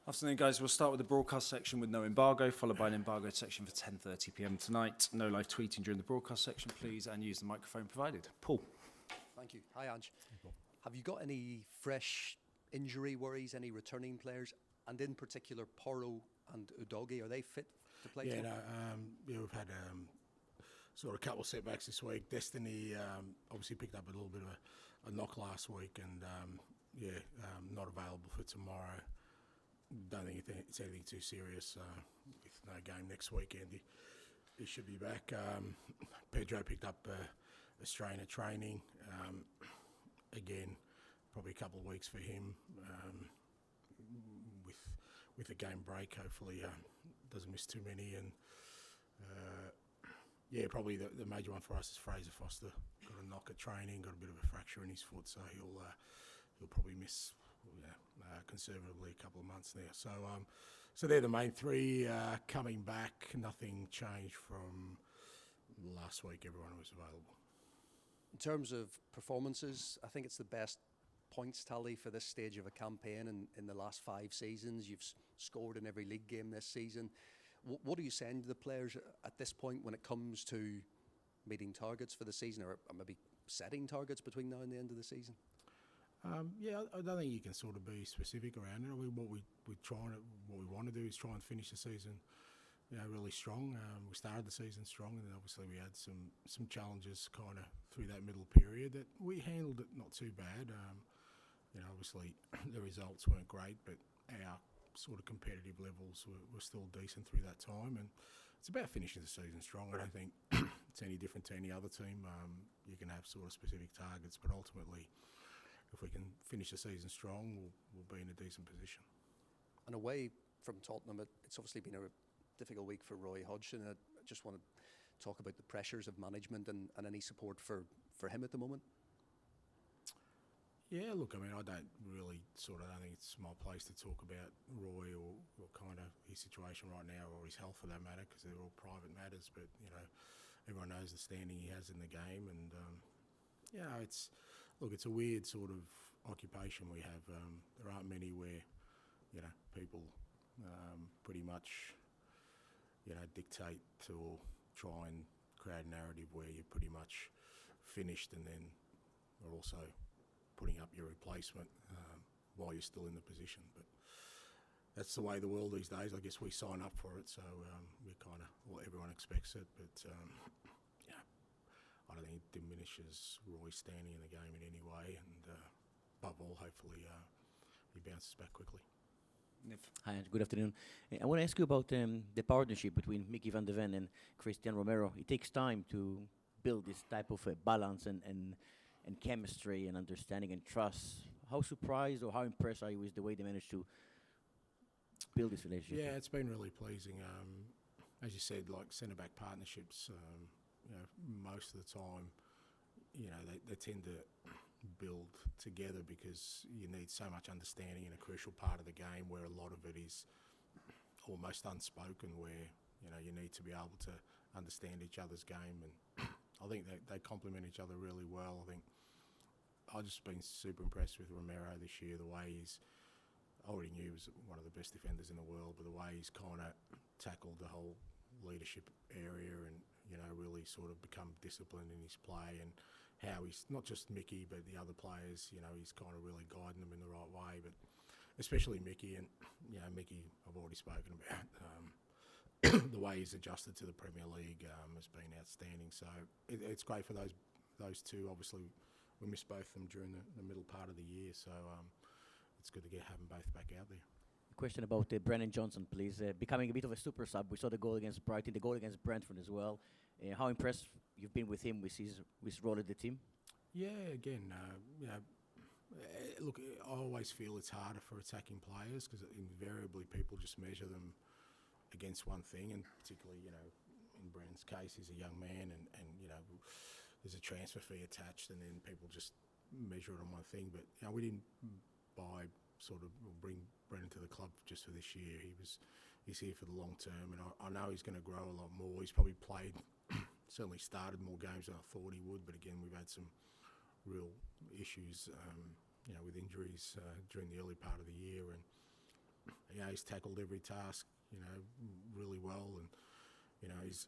Afternoon, guys. We'll start with the broadcast section with no embargo, followed by an embargoed section for 10:30 p.m. tonight. No live tweeting during the broadcast section, please, and use the microphone provided. Paul. Thank you. Hi, Ange. Have you got any fresh injury worries, any returning players, and in particular Porro and Udogie? Are they fit to play? We've had sort of a couple of setbacks this week. Destiny obviously picked up a little bit of a knock last week, and not available for tomorrow. Don't think it's anything too serious. With no game next weekend, he should be back. Pedro picked up a strain of training. Again, probably a couple of weeks for him. With a game break, hopefully doesn't miss too many. And probably the major one for us is Fraser Foster. Got a knock at training, got a bit of a fracture in his foot, so he'll probably miss. Conservatively a couple of months now. So they're the main three coming back. Nothing changed from last week. Everyone was available. In terms of performances, I think it's the best points tally for this stage of a campaign in the last 5 seasons. You've scored in every league game this season. What are you saying to the players at this point when it comes to meeting targets for the season, or maybe setting targets between now and the end of the season? I don't think you can sort of be specific around it. I mean, what we want to do is try and finish the season, really strong. We started the season strong, and then obviously we had some challenges kind of through that middle period that we handled it not too bad. Obviously the results weren't great, but our sort of competitive levels were still decent through that time, and it's about finishing the season strong. I don't think it's any different to any other team. You can have sort of specific targets, but ultimately, if we can finish the season strong, we'll be in a decent position. And away from Tottenham, it's obviously been a difficult week for Roy Hodgson. I just want to talk about the pressures of management and any support for him at the moment. Yeah, look, I mean, I don't think it's my place to talk about Roy or kind of his situation right now, or his health for that matter, because they're all private matters. But, everyone knows the standing he has in the game, and, it's a weird sort of occupation we have. There aren't many where, people pretty much, dictate to or try and create a narrative where you're pretty much finished and then are also putting up your replacement while you're still in the position. But that's the way of the world these days. I guess we sign up for it, so we're kind of, everyone expects it. But I don't think it diminishes Roy's standing in the game in any way, and above all, hopefully he bounces back quickly. Hi, good afternoon. I want to ask you about the partnership between Mickey van de Ven and Dijk Romero. It takes time to build this type of balance and chemistry and understanding and trust. How surprised or how impressed are you with the way they managed to build this relationship? Yeah, it's been really pleasing. As you said, like centre-back partnerships, most of the time, they tend to build together because you need so much understanding in a crucial part of the game where a lot of it is almost unspoken, where, you need to be able to understand each other's game. And I think they complement each other really well. I think I've just been super impressed with Romero this year, the way I already knew he was one of the best defenders in the world, but the way he's kind of tackled the whole leadership area and, really sort of become disciplined in his play, and how he's not just Mickey but the other players, he's kind of really guiding them in the right way, but especially Mickey. And Mickey I've already spoken about. The way he's adjusted to the Premier League has been outstanding, so it's great for those two. Obviously we missed both of them during the middle part of the year, so it's good to have them both back out there. Question about Bren Johnson, please. Becoming a bit of a super sub. We saw the goal against Brighton, the goal against Brentford as well. How impressed you've been with him, with his role at the team? Yeah, again, look, I always feel it's harder for attacking players because invariably people just measure them against one thing, and particularly, in Bren's case, he's a young man, and there's a transfer fee attached, and then people just measure it on one thing. But we didn't bring Brendan to the club just for this year. He's here for the long term, and I know he's going to grow a lot more. He's probably played, certainly started more games than I thought he would, but again, we've had some real issues, with injuries during the early part of the year, and he's tackled every task, really well, and he's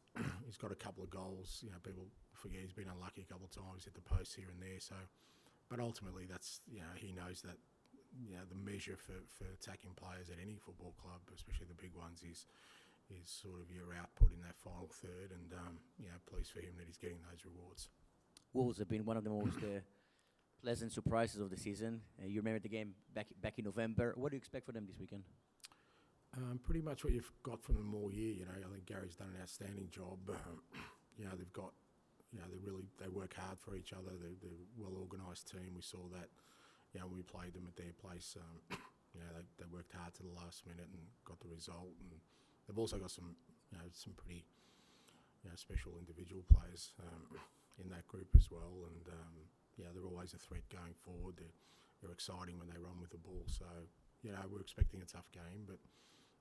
got a couple of goals. People forget he's been unlucky a couple of times, hit the post here and there. So, but ultimately, that's he knows that the measure for attacking players at any football club, especially the big ones, is sort of your output in that final third, and pleased for him that he's getting those rewards. Wolves have been one of the most pleasant surprises of the season. You remember the game back in November. What do you expect for them this weekend? Pretty much what you've got from them all year. I think Gary's done an outstanding job. They've got, they work hard for each other. They're a well-organised team. We saw that, when we played them at their place. They worked hard to the last minute and got the result. And they've also got some pretty, special individual players in that group as well. And they're always a threat going forward. They're exciting when they run with the ball. So we're expecting a tough game, but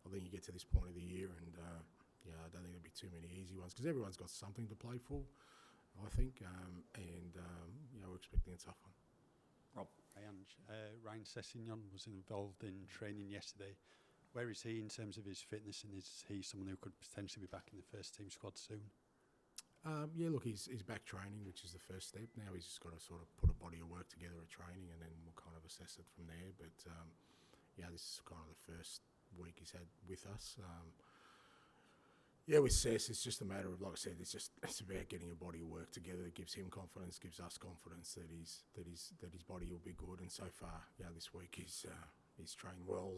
I think you get to this point of the year, and I don't think there'll be too many easy ones because everyone's got something to play for, I think, and we're expecting a tough one. Rob. Hi, Ange. Ryan Sessegnon was involved in training yesterday. Where is he in terms of his fitness, and is he someone who could potentially be back in the first team squad soon? He's back training, which is the first step. Now he's just got to sort of put a body of work together at training, and then we'll kind of assess it from there. But this is kind of the first week he's had with us. With Cess, it's just a matter of, like I said, it's about getting a body of work together. It gives him confidence, gives us confidence that his body will be good. And so far, this week he's trained well,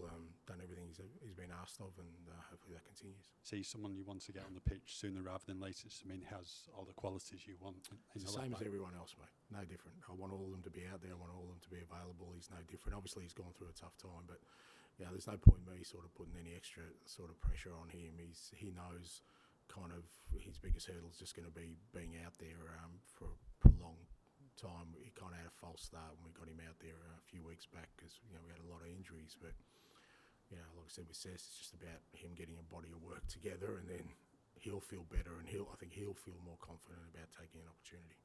done everything he's been asked of, and hopefully that continues. So he's someone you want to get on the pitch sooner rather than later. I mean, he has all the qualities you want. It's the same as everyone else, mate. No different. I want all of them to be out there. I want all of them to be available. He's no different. Obviously, he's gone through a tough time, but there's no point in me sort of putting any extra sort of pressure on him. He knows kind of his biggest hurdle is just going to be being out there for a long time. He kind of had a false start when we got him out there a few weeks back because we had a lot of injuries. But like I said with Cess, it's just about him getting a body of work together, and then he'll feel better, and I think he'll feel more confident about taking an opportunity.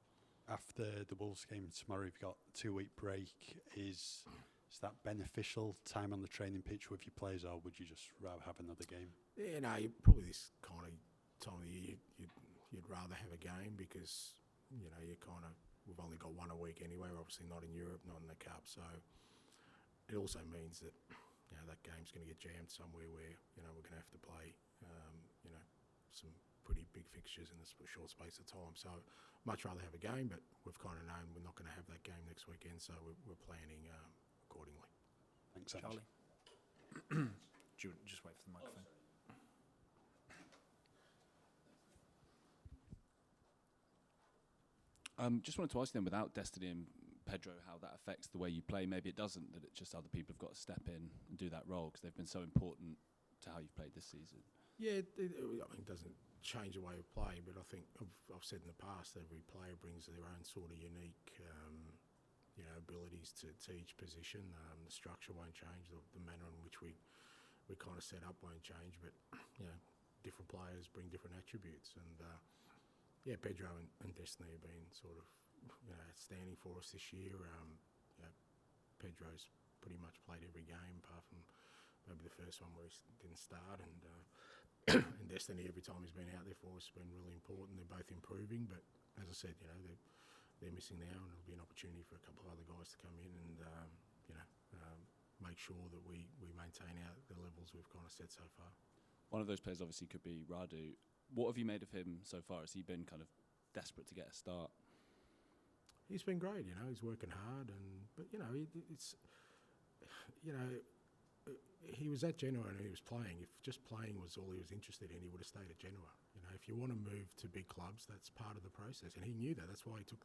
After the Wolves game tomorrow, you've got a 2-week break. Is that beneficial time on the training pitch with your players, or would you just rather have another game? Probably this kind of time of the year you'd rather have a game because we've only got one a week anyway. We're obviously not in Europe, not in the Cup, so it also means that that game's going to get jammed somewhere where we're going to have to play some pretty big fixtures in a short space of time. So much rather have a game, but we've kind of known we're not going to have that game next weekend, so we're planning accordingly. Thanks, Charlie. Just wait for the microphone. Just wanted to ask you then, without Destiny and Pedro, how that affects the way you play. Maybe it doesn't, that it's just other people have got to step in and do that role because they've been so important to how you've played this season. Yeah, it doesn't change the way we play, but I think I've said in the past that every player brings their own sort of unique abilities to each position. The structure won't change, the manner in which we kind of set up won't change, but different players bring different attributes, and Pedro and Destiny have been sort of outstanding for us this year. Pedro's pretty much played every game apart from maybe the first one where he didn't start, and and Destiny, every time he's been out there for us, has been really important. They're both improving, but as I said, they're missing now, and it'll be an opportunity for a couple of other guys to come in and make sure that we maintain the levels we've kind of set so far. One of those players obviously could be Radu. What have you made of him so far? Has he been kind of desperate to get a start? He's been great, he's working hard, but he was at Genoa and he was playing. If just playing was all he was interested in, he would have stayed at Genoa. If you want to move to big clubs, that's part of the process, and he knew that. That's why he took,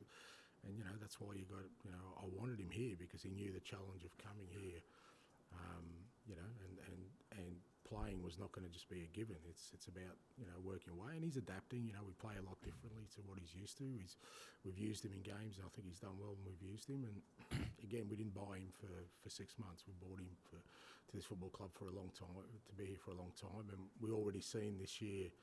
and that's why you got. I wanted him here because he knew the challenge of coming here, and playing was not going to just be a given. It's about working away, and he's adapting. We play a lot differently to what he's used to. We've used him in games, and I think he's done well when we've used him. And again, we didn't buy him for 6 months. We bought him to this football club for a long time, to be here for a long time, and we already seen this year,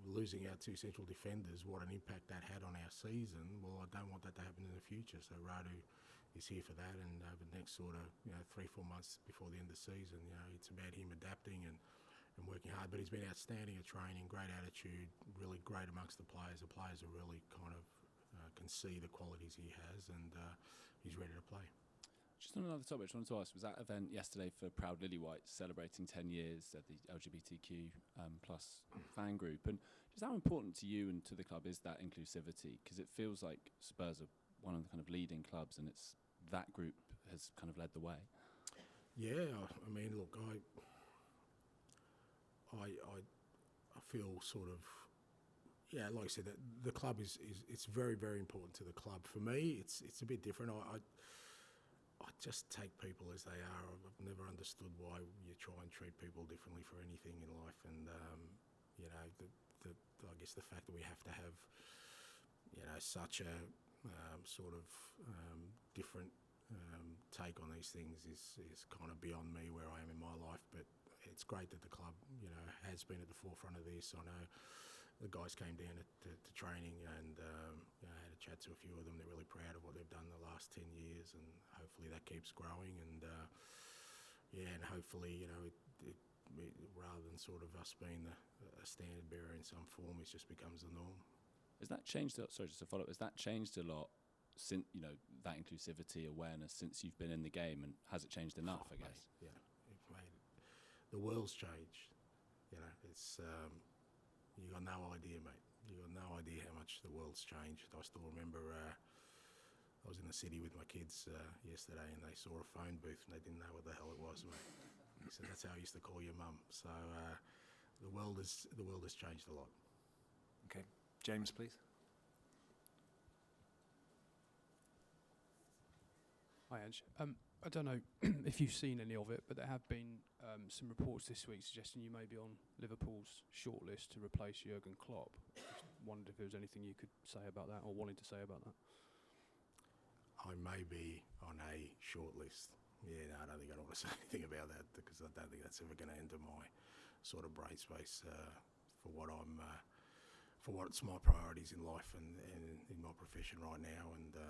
losing our 2 central defenders, what an impact that had on our season. Well, don't want that to happen in the future. So Radu is here for that, and over the next sort of 3-4 months before the end of the season, it's about him adapting and working hard. But he's been outstanding at training, great attitude, really great amongst the players. The players are really kind of can see the qualities he has, and he's ready to play. Just on another topic, I wanted to ask, was that event yesterday for Proud Lily Whites celebrating 10 years of the LGBTQ plus fan group? And just how important to you and to the club is that inclusivity? Because it feels like Spurs are one of the kind of leading clubs, and it's that group has kind of led the way. Yeah, I mean, look, I feel sort of, like I said, that the club is it's very, very important to the club. For me, it's a bit different. I just take people as they are. I've never understood why you try and treat people differently for anything in life. And I guess the fact that we have to have such a sort of different take on these things is kind of beyond me where I am in my life. But it's great that the club has been at the forefront of this. I know the guys came down to training, and I had a chat to a few of them. They're really proud of what they've done the last 10 years, and hopefully that keeps growing. And and hopefully it rather than sort of us being a standard bearer in some form, it just becomes the norm. Has that changed? Sorry, just to follow up. Has that changed a lot since that inclusivity awareness since you've been in the game, and has it changed enough? I guess. Mate, the world's changed. It's. You got no idea, mate. You got no idea how much the world's changed. I still remember I was in the city with my kids yesterday, and they saw a phone booth and they didn't know what the hell it was, mate. He said, that's how I used to call your mum. So the world has changed a lot. Okay, James, please. Hi, Ange. I don't know if you've seen any of it, but there have been some reports this week suggesting you may be on Liverpool's shortlist to replace Jurgen Klopp. Just wondered if there was anything you could say about that, or wanted to say about that. I may be on a shortlist. Yeah, no, I don't think I want to say anything about that, because I don't think that's ever going to enter my sort of brain space for what's my priorities in life and in my profession right now. And no.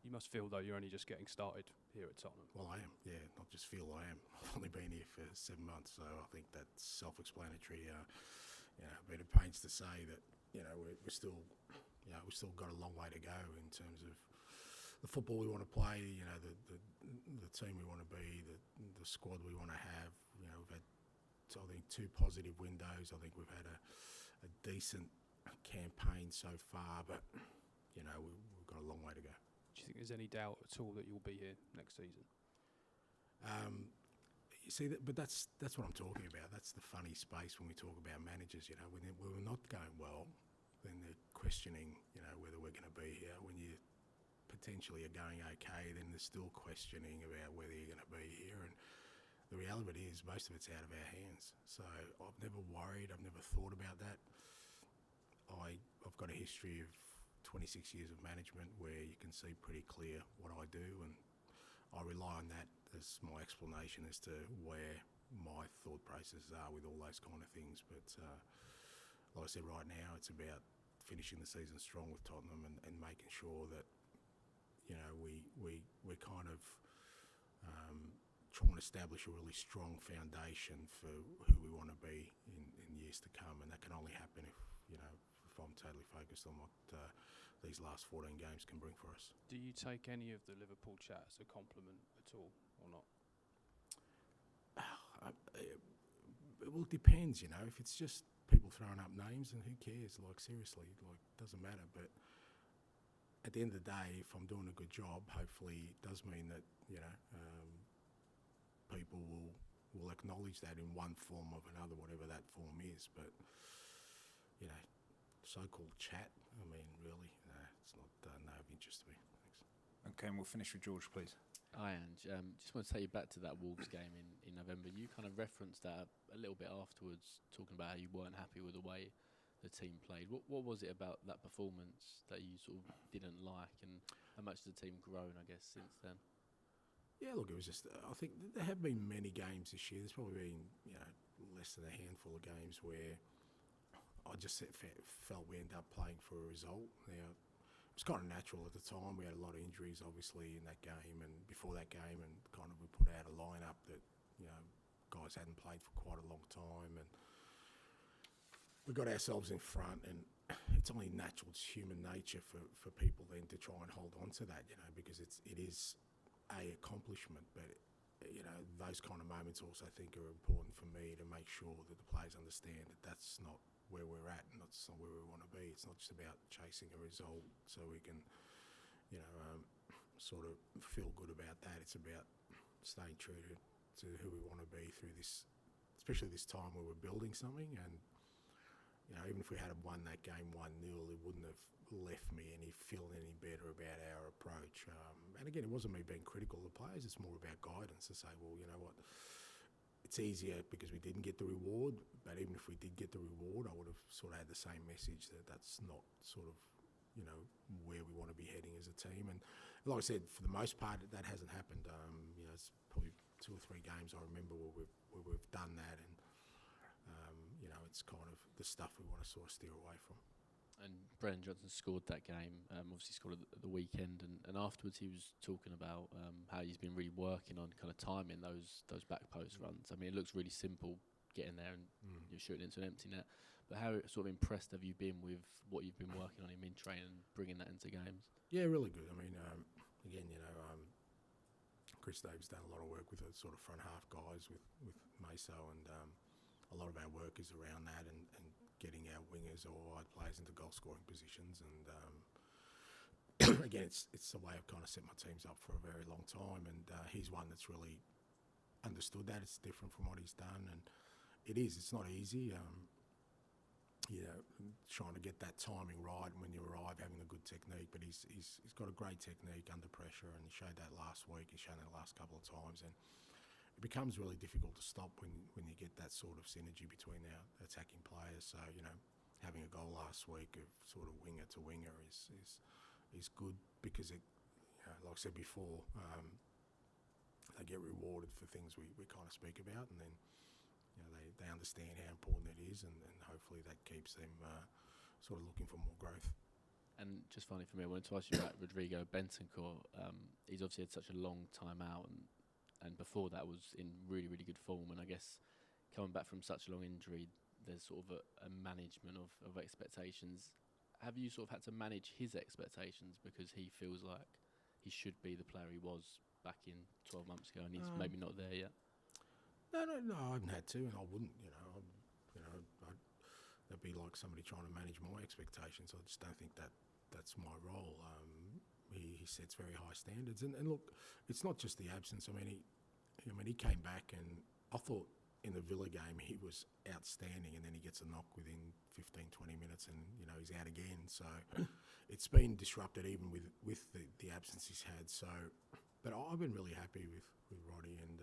You must feel, though, you're only just getting started here at Tottenham. Well, I am, yeah. Not just feel, I am. I've only been here for 7 months, so I think that's self-explanatory. But it pains to say that, we're still, we've still got a long way to go in terms of the football we want to play, the team we want to be, the squad we want to have. We've had, I think, 2 positive windows. I think we've had a decent campaign so far, but, we've got a long way to go. Do you think there's any doubt at all that you'll be here next season? You see, but that's what I'm talking about. That's the funny space when we talk about managers. When we're not going well, then they're questioning, whether we're going to be here. When you potentially are going okay, then they're still questioning about whether you're going to be here. And the reality is, most of it's out of our hands. So I've never worried. I've never thought about that. I've got a history of 26 years of management where you can see pretty clear what I do, and I rely on that as my explanation as to where my thought processes are with all those kind of things. But like I said, right now it's about finishing the season strong with Tottenham and making sure that we're kind of trying to establish a really strong foundation for who we want to be in years to come, and that can only happen if I'm totally focused on what these last 14 games can bring for us. Do you take any of the Liverpool chat as a compliment at all, or not? Well, it depends, If it's just people throwing up names, then who cares? Like, seriously, doesn't matter. But at the end of the day, if I'm doing a good job, hopefully it does mean that, people will acknowledge that in one form or another, whatever that form is. But, so-called chat, I mean, really, it's not no of interest to me. Thanks. Okay, and we'll finish with George, please. Hi, Ange. Just want to take you back to that Wolves game in November. You kind of referenced that a little bit afterwards, talking about how you weren't happy with the way the team played. What was it about that performance that you sort of didn't like, and how much has the team grown, I guess, since then? Yeah, look, it was just, I think there have been many games this year. There's probably been, less than a handful of games where I just felt we ended up playing for a result. Now, was kind of natural at the time. We had a lot of injuries, obviously, in that game and before that game, and kind of we put out a lineup that, you know, guys hadn't played for quite a long time, and we got ourselves in front, and it's only natural, it's human nature for people then to try and hold on to that, you know, because it is a accomplishment, but you know, those kind of moments also I think are important for me to make sure that the players understand that that's not where we're at and that's not where we want to be. It's not just about chasing a result so we can, you know, sort of feel good about that. It's about staying true to who we want to be through this, especially this time where we're building something. And you know, even if we had won that game 1-0, it wouldn't have left me feeling any better about our approach. And again, it wasn't me being critical of the players. It's more about guidance to say, well, you know what, it's easier because we didn't get the reward. But even if we did get the reward, I would have sort of had the same message that that's not sort of, you know, where we want to be heading as a team. And like I said, for the most part, that hasn't happened. You know, it's probably 2 or 3 games I remember where we've done that, and you know, it's kind of the stuff we want to sort of steer away from. And Bren Johnson scored that game, obviously scored at the weekend, and afterwards he was talking about how he's been really working on kind of timing those back post runs. I mean, it looks really simple getting there and you're shooting into an empty net, but how sort of impressed have you been with what you've been working on him in training and bringing that into games? Yeah, really good. I mean, again, you know, Chris Davis done a lot of work with the sort of front half guys with Meso, and a lot of our work is around that and getting our wingers or wide players into goal scoring positions. And again, it's the way I've kind of set my teams up for a very long time, and he's one that's really understood that. It's different from what he's done, and it's not easy. You know, trying to get that timing right when you arrive, having a good technique, but he's got a great technique under pressure, and he showed that last week. He's shown that the last couple of times, and it becomes really difficult to stop when you get that sort of synergy between our attacking players. So, you know, having a goal last week of sort of winger to winger is good because it, you know, like I said before, they get rewarded for things we kind of speak about, and then, you know, they understand how important it is, and hopefully that keeps them sort of looking for more growth. And just finally for me, I wanted to ask you about Rodrigo Bentancur. He's obviously had such a long time out, and before that was in really, really good form. And I guess coming back from such a long injury, there's sort of a management of expectations. Have you sort of had to manage his expectations because he feels like he should be the player he was back in 12 months ago and he's maybe not there yet? No, I haven't had to, and I wouldn't. That'd be like somebody trying to manage my expectations. I just don't think that's my role. He sets very high standards, and look, it's not just the absence. I mean, he came back, and I thought in the Villa game he was outstanding, and then he gets a knock within 15, 20 minutes, and you know he's out again. So it's been disrupted even with the absence he's had. So, but I've been really happy with Roddy, and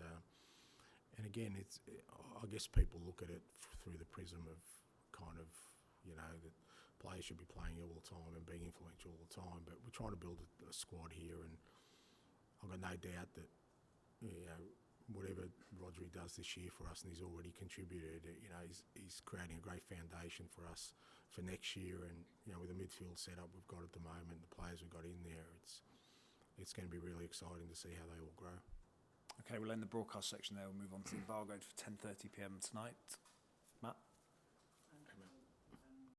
again, I guess people look at it through the prism of kind of, you know, that players should be playing all the time and being influential all the time, but we're trying to build a squad here, and I've got no doubt that, you know, whatever Rodri does this year for us, and he's already contributed, you know, he's creating a great foundation for us for next year. And you know, with the midfield setup we've got at the moment, the players we've got in there, it's going to be really exciting to see how they all grow. Okay, we'll end the broadcast section there. We'll move on to the embargoed for 10:30 p.m. tonight.